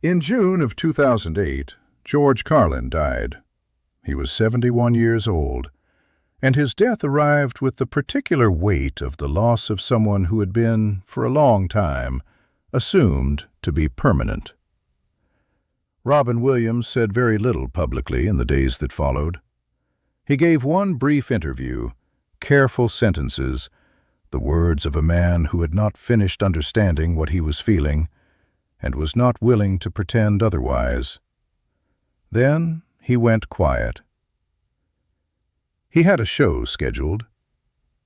In June of 2008, George Carlin died. He was 71 years old, and his death arrived with the particular weight of the loss of someone who had been, for a long time, assumed to be permanent. Robin Williams said very little publicly in the days that followed. He gave one brief interview, careful sentences, the words of a man who had not finished understanding what he was feeling and was not willing to pretend otherwise. Then he went quiet. He had a show scheduled.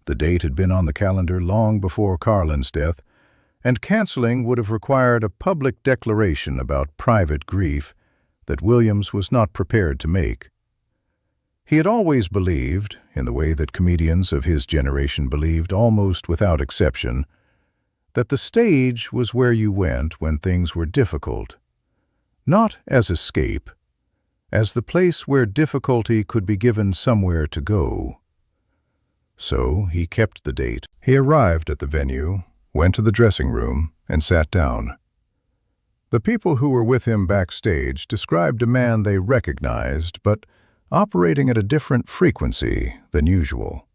The date had been on the calendar long before Carlin's death, and canceling would have required a public declaration about private grief that Williams was not prepared to make. He had always believed, in the way that comedians of his generation believed almost without exception, that the stage was where you went when things were difficult, not as escape, as the place where difficulty could be given somewhere to go. So he kept the date. He arrived at the venue, went to the dressing room, and sat down. The people who were with him backstage described a man they recognized, but operating at a different frequency than usual.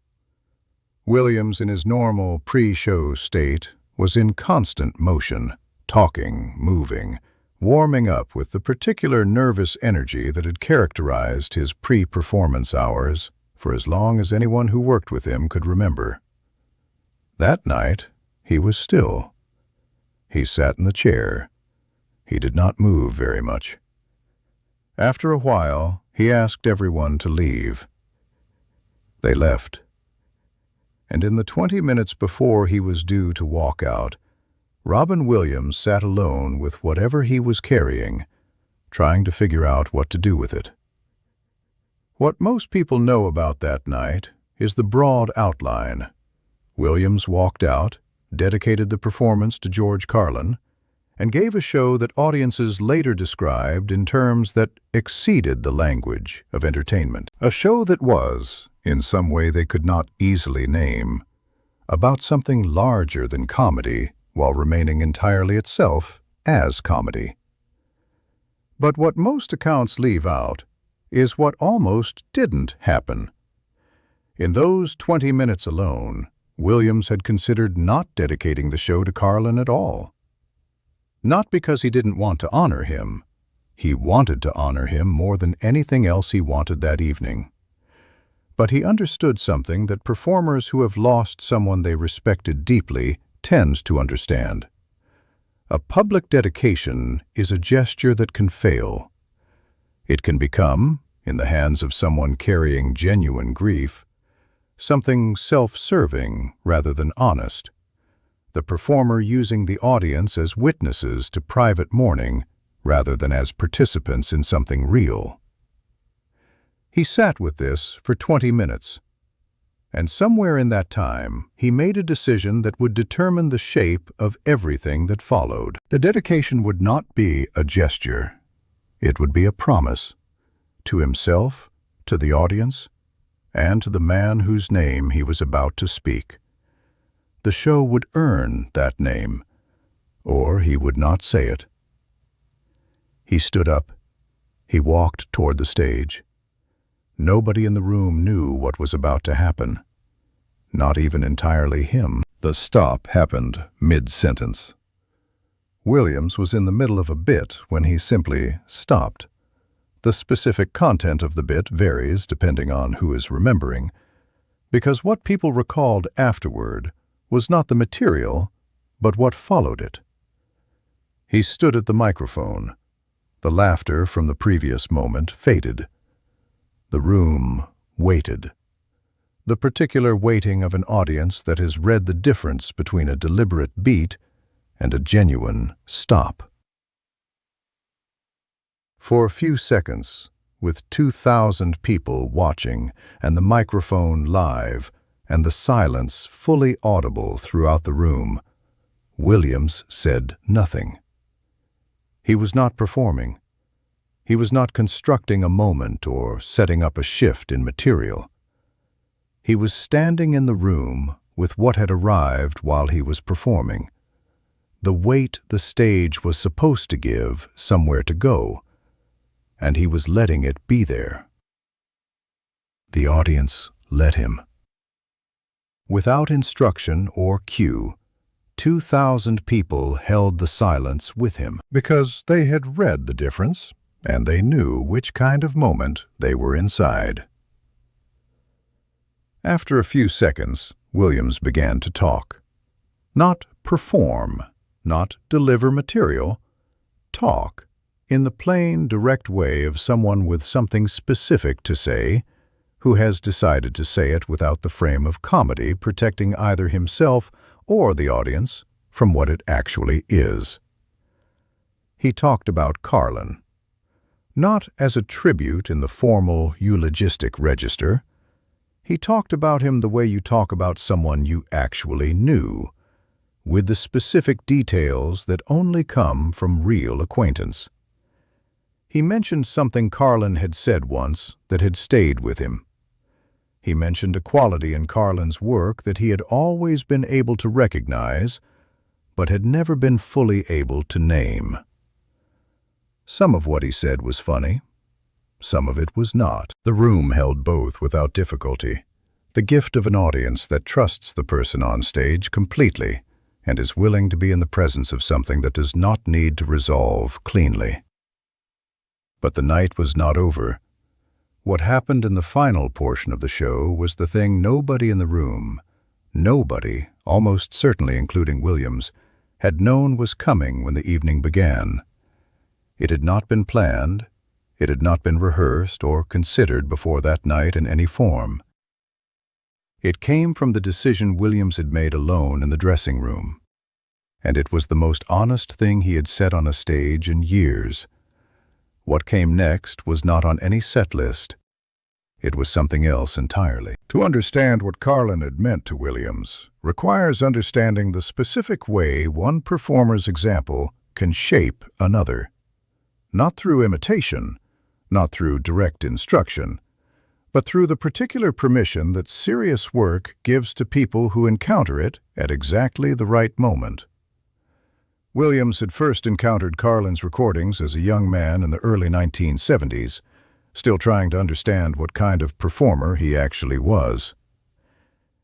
Williams, in his normal pre-show state, was in constant motion, talking, moving, warming up with the particular nervous energy that had characterized his pre-performance hours for as long as anyone who worked with him could remember. That night, he was still. He sat in the chair. He did not move very much. After a while, he asked everyone to leave. They left. And in the 20 minutes before he was due to walk out, Robin Williams sat alone with whatever he was carrying, trying to figure out what to do with it. What most people know about that night is the broad outline. Williams walked out, dedicated the performance to George Carlin, and gave a show that audiences later described in terms that exceeded the language of entertainment. A show that was, in some way they could not easily name, about something larger than comedy while remaining entirely itself as comedy. But what most accounts leave out is what almost didn't happen. In those 20 minutes alone, Williams had considered not dedicating the show to Carlin at all. Not because he didn't want to honor him. He wanted to honor him more than anything else he wanted that evening. But he understood something that performers who have lost someone they respected deeply tend to understand. A public dedication is a gesture that can fail. It can become, in the hands of someone carrying genuine grief, something self-serving rather than honest, the performer using the audience as witnesses to private mourning rather than as participants in something real. He sat with this for 20 minutes, and somewhere in that time he made a decision that would determine the shape of everything that followed. The dedication would not be a gesture. It would be a promise, to himself, to the audience, and to the man whose name he was about to speak. The show would earn that name, or he would not say it. He stood up. He walked toward the stage. Nobody in the room knew what was about to happen. Not even entirely him. The stop happened mid-sentence. Williams was in the middle of a bit when he simply stopped. The specific content of the bit varies depending on who is remembering, because what people recalled afterward was not the material, but what followed it. He stood at the microphone. The laughter from the previous moment faded. The room waited. The particular waiting of an audience that has read the difference between a deliberate beat and a genuine stop. For a few seconds, with 2,000 people watching and the microphone live, and the silence fully audible throughout the room, Williams said nothing. He was not performing. He was not constructing a moment or setting up a shift in material. He was standing in the room with what had arrived while he was performing, the weight the stage was supposed to give somewhere to go, and he was letting it be there. The audience let him. Without instruction or cue, 2,000 people held the silence with him because they had read the difference and they knew which kind of moment they were inside. After a few seconds, Williams began to talk. Not perform, not deliver material. Talk in the plain, direct way of someone with something specific to say, who has decided to say it without the frame of comedy protecting either himself or the audience from what it actually is. He talked about Carlin, not as a tribute in the formal eulogistic register. He talked about him the way you talk about someone you actually knew, with the specific details that only come from real acquaintance. He mentioned something Carlin had said once that had stayed with him. He mentioned a quality in Carlin's work that he had always been able to recognize, but had never been fully able to name. Some of what he said was funny. Some of it was not. The room held both without difficulty. The gift of an audience that trusts the person on stage completely and is willing to be in the presence of something that does not need to resolve cleanly. But the night was not over. What happened in the final portion of the show was the thing nobody in the room, nobody, almost certainly including Williams, had known was coming when the evening began. It had not been planned. It had not been rehearsed or considered before that night in any form. It came from the decision Williams had made alone in the dressing room, and it was the most honest thing he had said on a stage in years. What came next was not on any set list. It was something else entirely. To understand what Carlin had meant to Williams requires understanding the specific way one performer's example can shape another. Not through imitation, not through direct instruction, but through the particular permission that serious work gives to people who encounter it at exactly the right moment. Williams had first encountered Carlin's recordings as a young man in the early 1970s, still trying to understand what kind of performer he actually was.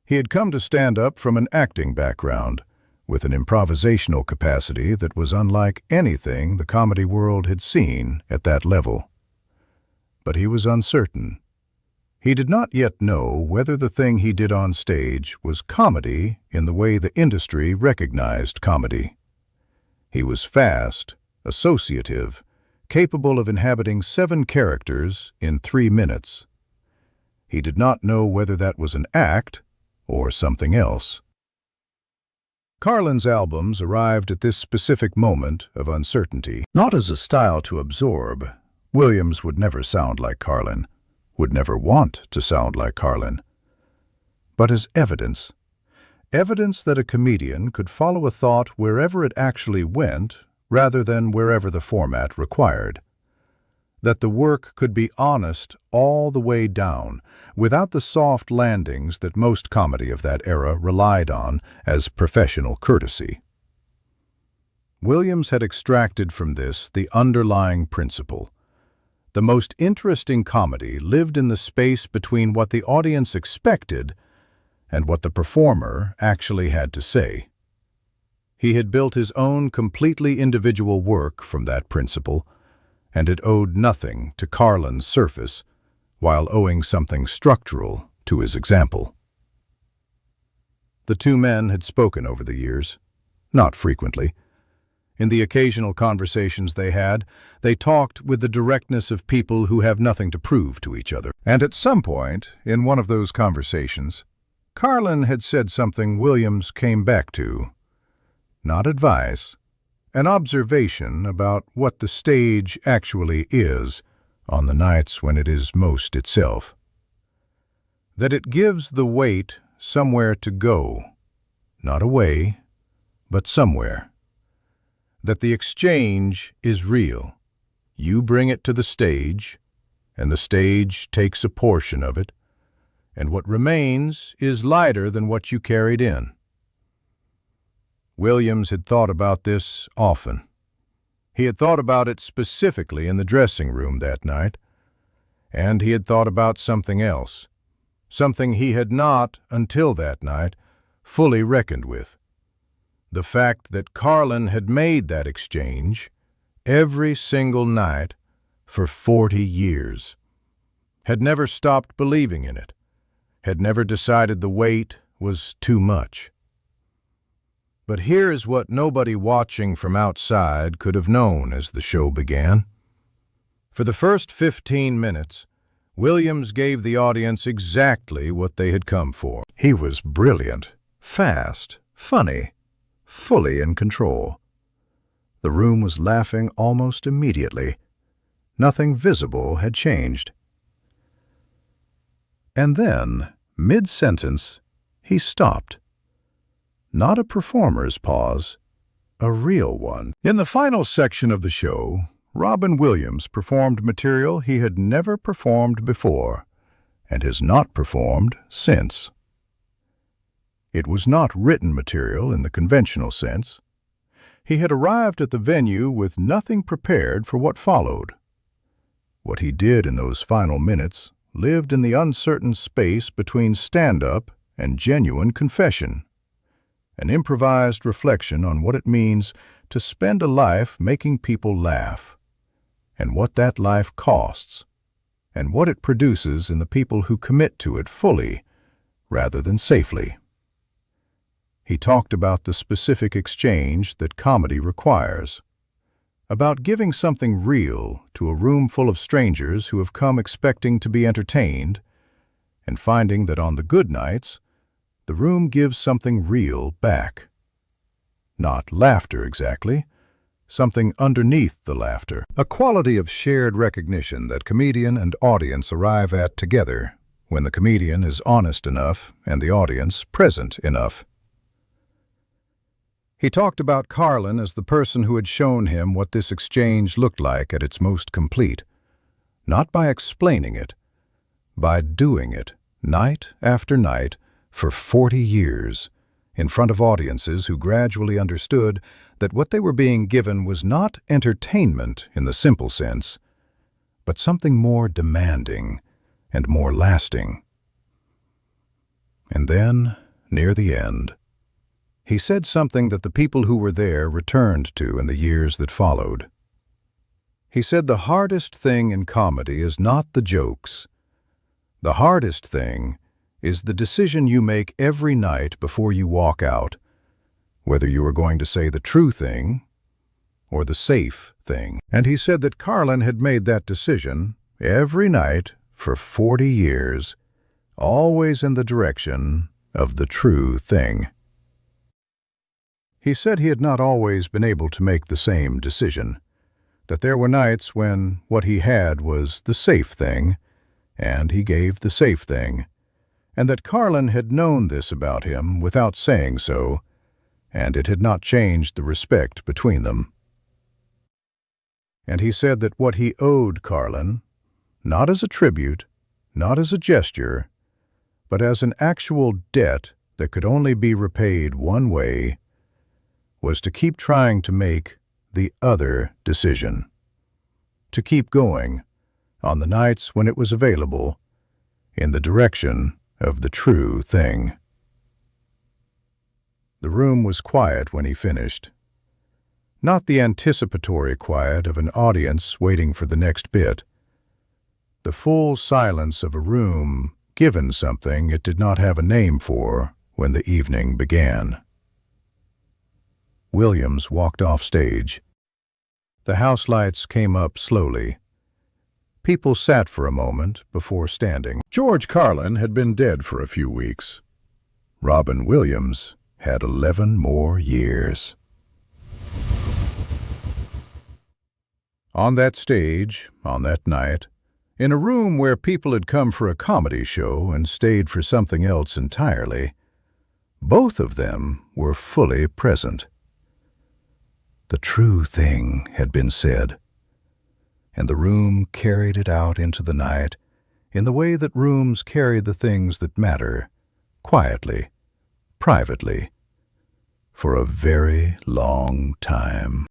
He had come to stand-up from an acting background, with an improvisational capacity that was unlike anything the comedy world had seen at that level. But he was uncertain. He did not yet know whether the thing he did on stage was comedy in the way the industry recognized comedy. He was fast, associative, capable of inhabiting 7 characters in 3 minutes. He did not know whether that was an act or something else. Carlin's albums arrived at this specific moment of uncertainty, not as a style to absorb. Williams would never sound like Carlin, would never want to sound like Carlin, but as evidence. Evidence that a comedian could follow a thought wherever it actually went rather than wherever the format required. That the work could be honest all the way down, without the soft landings that most comedy of that era relied on as professional courtesy. Williams had extracted from this the underlying principle. The most interesting comedy lived in the space between what the audience expected and what the performer actually had to say. He had built his own completely individual work from that principle, and it owed nothing to Carlin's surface, while owing something structural to his example. The two men had spoken over the years, not frequently. In the occasional conversations they had, they talked with the directness of people who have nothing to prove to each other. And at some point, in one of those conversations, Carlin had said something Williams came back to. Not advice, an observation about what the stage actually is on the nights when it is most itself. That it gives the weight somewhere to go, not away, but somewhere. That the exchange is real. You bring it to the stage, and the stage takes a portion of it, and what remains is lighter than what you carried in. Williams had thought about this often. He had thought about it specifically in the dressing room that night, and he had thought about something else, something he had not, until that night, fully reckoned with. The fact that Carlin had made that exchange every single night for 40 years, had never stopped believing in it, had never decided the weight was too much. But here is what nobody watching from outside could have known as the show began. For the first 15 minutes, Williams gave the audience exactly what they had come for. He was brilliant, fast, funny, fully in control. The room was laughing almost immediately. Nothing visible had changed. And then, mid-sentence, he stopped. Not a performer's pause, a real one. In the final section of the show, Robin Williams performed material he had never performed before and has not performed since. It was not written material in the conventional sense. He had arrived at the venue with nothing prepared for what followed. What he did in those final minutes lived in the uncertain space between stand-up and genuine confession, an improvised reflection on what it means to spend a life making people laugh, and what that life costs, and what it produces in the people who commit to it fully rather than safely. He talked about the specific exchange that comedy requires, about giving something real to a room full of strangers who have come expecting to be entertained, and finding that on the good nights, the room gives something real back. Not laughter exactly, something underneath the laughter. A quality of shared recognition that comedian and audience arrive at together when the comedian is honest enough and the audience present enough. He talked about Carlin as the person who had shown him what this exchange looked like at its most complete, not by explaining it, by doing it night after night for 40 years, in front of audiences who gradually understood that what they were being given was not entertainment in the simple sense, but something more demanding and more lasting. And then, near the end, he said something that the people who were there returned to in the years that followed. He said the hardest thing in comedy is not the jokes. The hardest thing is the decision you make every night before you walk out, whether you are going to say the true thing or the safe thing. And he said that Carlin had made that decision every night for 40 years, always in the direction of the true thing. He said he had not always been able to make the same decision, that there were nights when what he had was the safe thing, and he gave the safe thing, and that Carlin had known this about him without saying so, and it had not changed the respect between them. And he said that what he owed Carlin, not as a tribute, not as a gesture, but as an actual debt that could only be repaid one way, was to keep trying to make the other decision, to keep going, on the nights when it was available, in the direction of the true thing. The room was quiet when he finished. Not the anticipatory quiet of an audience waiting for the next bit. The full silence of a room given something it did not have a name for when the evening began. Williams walked off stage. The house lights came up slowly. People sat for a moment before standing. George Carlin had been dead for a few weeks. Robin Williams had 11 more years. On that stage, on that night, in a room where people had come for a comedy show and stayed for something else entirely, both of them were fully present. The true thing had been said, and the room carried it out into the night in the way that rooms carry the things that matter, quietly, privately, for a very long time.